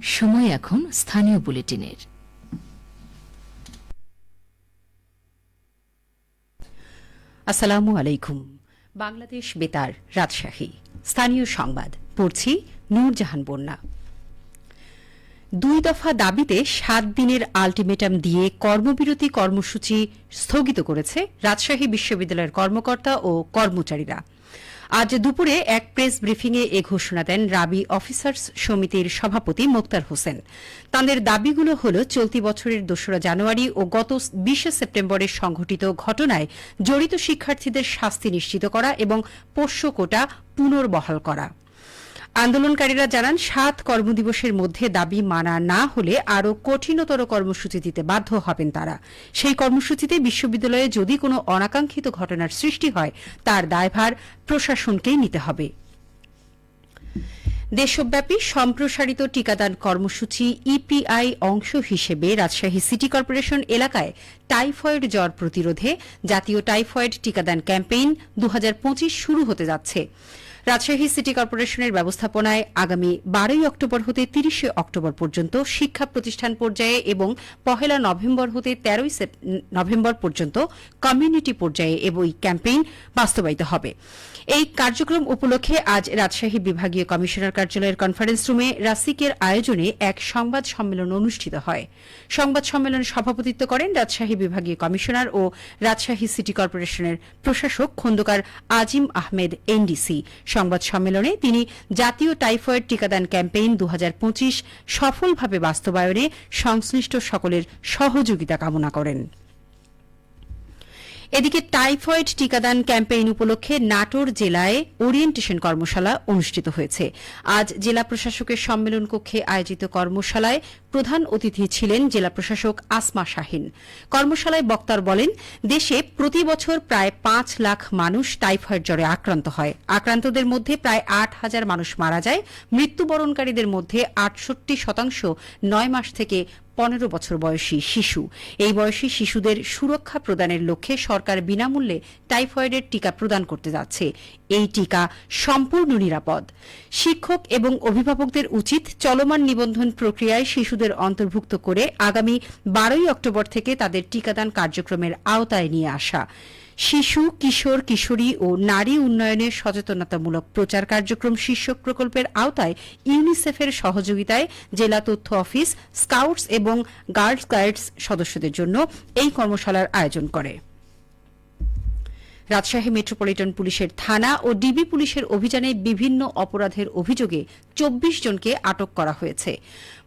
সময় এখন স্থানীয় বুলেটিনের। আসসালামু আলাইকুম। বাংলাদেশ বেতার, রাজশাহী। স্থানীয় সংবাদ পড়ছি নূরজাহান বন্যা। 2 দফা দাবিতে 7 দিনের আলটিমেটাম দিয়ে কর্মবিরতি কর্মসূচি স্থগিত করেছে রাজশাহী বিশ্ববিদ্যালয়ের কর্মকর্তা ও কর্মচারীরা। আজ দুপুরে এক প্রেস ব্রিফিংয়ে এ ঘোষণা দেন রাবি অফিসার্স সমিতির সভাপতি মোক্তার হোসেন। তাঁদের দাবিগুলো হল চলতি বছরের 2রা জানুয়ারি ও গত 20 সেপ্টেম্বরে সংঘটিত ঘটনায় জড়িত শিক্ষার্থীদের শাস্তি নিশ্চিত করা এবং পোষ্য কোটা পুনর্বহাল করা। আন্দোলনকারীরা জানান 7 কর্মদিবসের মধ্যে দাবি মানা না হলে আরও কঠিনতর কর্মসূচি দিতে বাধ্য হবেন তারা। সেই কর্মসূচিতে বিশ্ববিদ্যালয়ে যদি কোনো অনাকাঙ্ক্ষিত ঘটনার সৃষ্টি হয় তার দায়ভার প্রশাসনকেই নিতে হবে। দেশব্যাপী সম্প্রসারিত টিকাদান কর্মসূচি ইপিআই অংশ হিসেবে রাজশাহী সিটি কর্পোরেশন এলাকায় টাইফয়েড জ্বর প্রতিরোধে জাতীয় টাইফয়েড টিকাদান ক্যাম্পেইন 2025 শুরু হতে যাচ্ছে। রাজশাহী সিটি কর্পোরেশনের ব্যবস্থাপনায় আগামী 12 অক্টোবর হতে 30 অক্টোবর পর্যন্ত শিক্ষা প্রতিষ্ঠান পর্যায়ে এবং 1 নভেম্বর হতে 13 নভেম্বর পর্যন্ত কমিউনিটি পর্যায়ে এই ক্যাম্পেইন বাস্তবায়িত হবে। এই কার্যক্রম উপলক্ষে আজ রাজশাহী বিভাগীয় কমিশনার কার্যালয়ের কনফারেন্স রুমে রাসিকের আয়োজনে এক সংবাদ সম্মেলন অনুষ্ঠিত হয়। সংবাদ সম্মেলনে সভাপতিত্ব করেন রাজশাহী বিভাগীয় কমিশনার ও রাজশাহী সিটি কর্পোরেশনের প্রশাসক খন্দকার আজিম আহমেদ এনডিসি। সংবাদ সম্মেলনে তিনি জাতীয় টাইফয়েড টিকাদান ক্যাম্পেইন 2025 সফলভাবে বাস্তবায়নে সংশ্লিষ্ট সকলের সহযোগিতা কামনা করেন। এদিকে টাইফয়েড টিকাদান ক্যাম্পেইন উপলক্ষে নাটোর জেলায় ওরিয়েন্টেশন কর্মশালা অনুষ্ঠিত হয়েছে। আজ জেলা প্রশাসকের সম্মেলন কক্ষে আয়োজিত কর্মশালায় প্রধান অতিথি ছিলেন জেলা প্রশাসক আসমা শাহিন। কর্মশালায় বক্তারা বলেন, দেশে প্রতি বছর প্রায় 5 লাখ মানুষ টাইফয়েড জ্বরে আক্রান্ত হয়। আক্রান্তদের মধ্যে প্রায় 8,000 মানুষ মারা যায়। মৃত্যুবরণকারীদের মধ্যে 68% 9 মাস থেকে 15 বছর বয়সী শিশু। এই বয়সী শিশুদের সুরক্ষা প্রদানের লক্ষ্যে সরকার বিনামূল্যে টাইফয়েডের টিকা প্রদান করতে যাচ্ছে। এই টিকা সম্পূর্ণ নিরাপদ। শিক্ষক এবং অভিভাবকদের উচিত চলমান নিবন্ধন প্রক্রিয়ায় শিশুদের অন্তর্ভুক্ত করে আগামী 12 অক্টোবর থেকে তাদের টিকাদান কার্যক্রমের আওতায় নিয়ে আসা। শিশু, কিশোর, কিশোরী ও নারী উন্নয়নে সচেতনতামূলক প্রচার কার্যক্রম শীর্ষক প্রকল্পের আওতায় ইউনিসেফের সহযোগিতায় জেলা তথ্য অফিস, স্কাউটস এবং গার্ল গাইডস সদস্যদের জন্য এই কর্মশালার আয়োজন করে। রাজশাহী মেট্রোপলিটন পুলিশের থানা ও ডিবি পুলিশের অভিযানে বিভিন্ন অপরাধের অভিযোগে 24 জনকে আটক করা হয়েছে।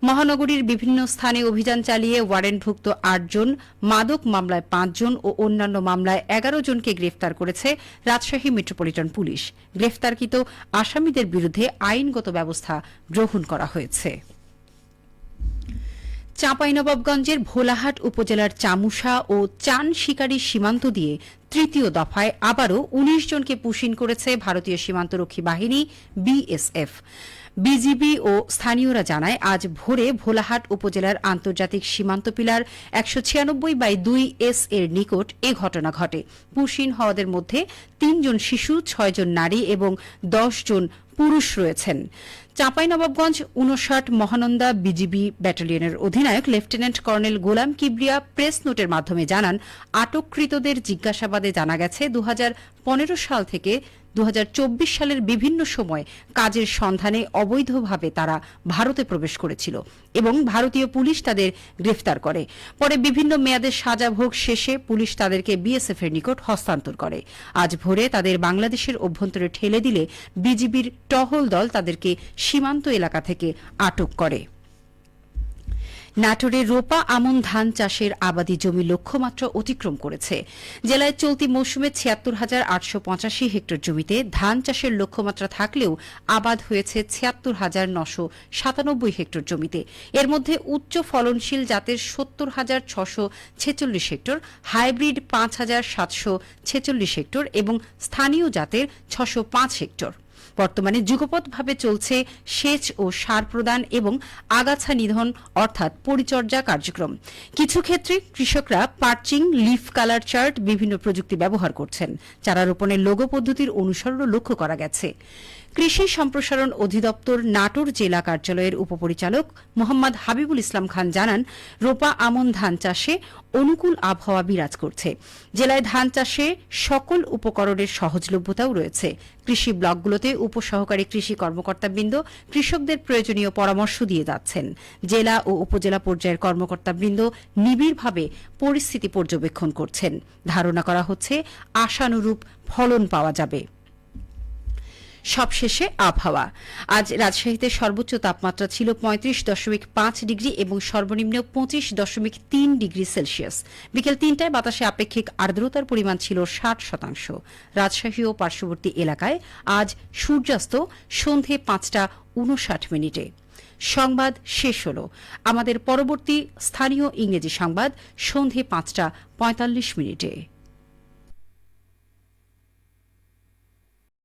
মহানগরীর বিভিন্ন স্থানে অভিযান চালিয়ে ওয়ারেন্টভুক্ত 8 জন, মাদক মামলায় 5 জন ও অন্যান্য মামলায় 11 জনকে গ্রেফতার করেছে রাজশাহী মেট্রোপলিটন পুলিশ। গ্রেফতারকৃত আসামিদের বিরুদ্ধে আইনগত ব্যবস্থা গ্রহণ করা হয়েছে। চাঁপাইনবাবগঞ্জের ভোলাহাট উপজেলার চামুশা ও চান শিকারী সীমান্ত দিয়ে 3য় দফায় আবারও 19 জনকে পুশিন করেছে ভারতীয় সীমান্তরক্ষী বাহিনী বিএসএফ। বিজিবি ও স্থানীয়রা জানায়, আজ ভোরে ভোলাহাট উপজেলার আন্তর্জাতিক সীমান্ত পিলার 196/2 এস এর নিকট এ ঘটনা ঘটে। পুশিন হওয়াদের মধ্যে 3 জন শিশু, 6 জন নারী এবং 10 জন পুরুষ রয়েছেন। চাঁপাইনবাবগঞ্জ 59 মহানন্দা বিজিবি ব্যাটালিয়নের অধিনায়ক লেফটেন্যান্ট কর্নেল গোলাম কিবরিয়া প্রেস নোটের মাধ্যমে জানান, আটককৃতদের জিজ্ঞাসাবাদে জানা গেছে 2015 সাল থেকে 2024 সালের বিভিন্ন সময় কাজের সন্ধানে অবৈধভাবে তারা ভারতে প্রবেশ করেছিল এবং ভারতীয় পুলিশ তাদের গ্রেফতার করে। পরে বিভিন্ন মেয়াদের সাজা ভোগ শেষে পুলিশ তাদেরকে বিএসএফ এর নিকট হস্তান্তর করে। আজ ভোরে তাদের বাংলাদেশের অভ্যন্তরে ঠেলে দিলে বিজিবির টহল দল তাদেরকে সীমান্ত এলাকা থেকে আটক করে। নাটোরে রোপা আমন ধান চাষের আবাদি জমি লক্ষ্যমাত্রা অতিক্রম করেছে। জেলায় চলতি মৌসুমে 76,885 হেক্টর জমিতে ধান চাষের লক্ষ্যমাত্রা থাকলেও আবাদ হয়েছে 76,997 হেক্টর জমিতে। এর মধ্যে উচ্চ ফলনশীল জাতের 70,646 হেক্টর, হাইব্রিড 5,746 হেক্টর এবং স্থানীয় জাতের 605 হেক্টর। বর্তমানে যুগপৎভাবে চলছে সেচ ও সার প্রদান এবং আগাছা নিধন অর্থাৎ পরিচর্যা কার্যক্রম। কিছু ক্ষেত্রে কৃষকরা পার্চিং, লিফ কালার চার্ট বিভিন্ন প্রযুক্তি ব্যবহার করছেন। চারা রোপণের লোগো পদ্ধতির অনুসরণও লক্ষ্য করা গেছে। কৃষি সম্প্রসারণ অধিদপ্তর নাটোর জেলা কার্যালয়ের উপপরিচালক মোহাম্মদ হাবিবুল ইসলাম খান জানান, রোপা আমন ধান চাষে অনুকূল আবহাওয়া বিরাজ করছে। জেলায় ধান চাষে সকল উপকরণের সহজলভ্যতাও রয়েছে। কৃষি ব্লকগুলোতে উপসহকারী কৃষি কর্মকর্তাবৃন্দ কৃষকদের প্রয়োজনীয় পরামর্শ দিয়ে যাচ্ছেন। জেলা ও উপজেলা পর্যায়ের কর্মকর্তাবৃন্দ নিবিড়ভাবে পরিস্থিতি পর্যবেক্ষণ করছেন। ধারণা করা হচ্ছে আশানুরূপ ফলন পাওয়া যাবে। সবশেষে আবহাওয়া। আজ রাজশাহীতে সর্বোচ্চ তাপমাত্রা ছিল ৩৫.৫ ডিগ্রি এবং সর্বনিম্ন ২৫.৩ ডিগ্রি সেলসিয়াস। বিকেল ৩টায় বাতাসে আপেক্ষিক আর্দ্রতার পরিমাণ ছিল ৬০%। রাজশাহী ও পার্শ্ববর্তী এলাকায় আজ সূর্যাস্ত সন্ধে ৫টা ৫৯ মিনিটে। সংবাদ শেষ হল। আমাদের পরবর্তী স্থানীয় ইংরেজি সংবাদ সন্ধে ৫টা ৪৫ মিনিটে।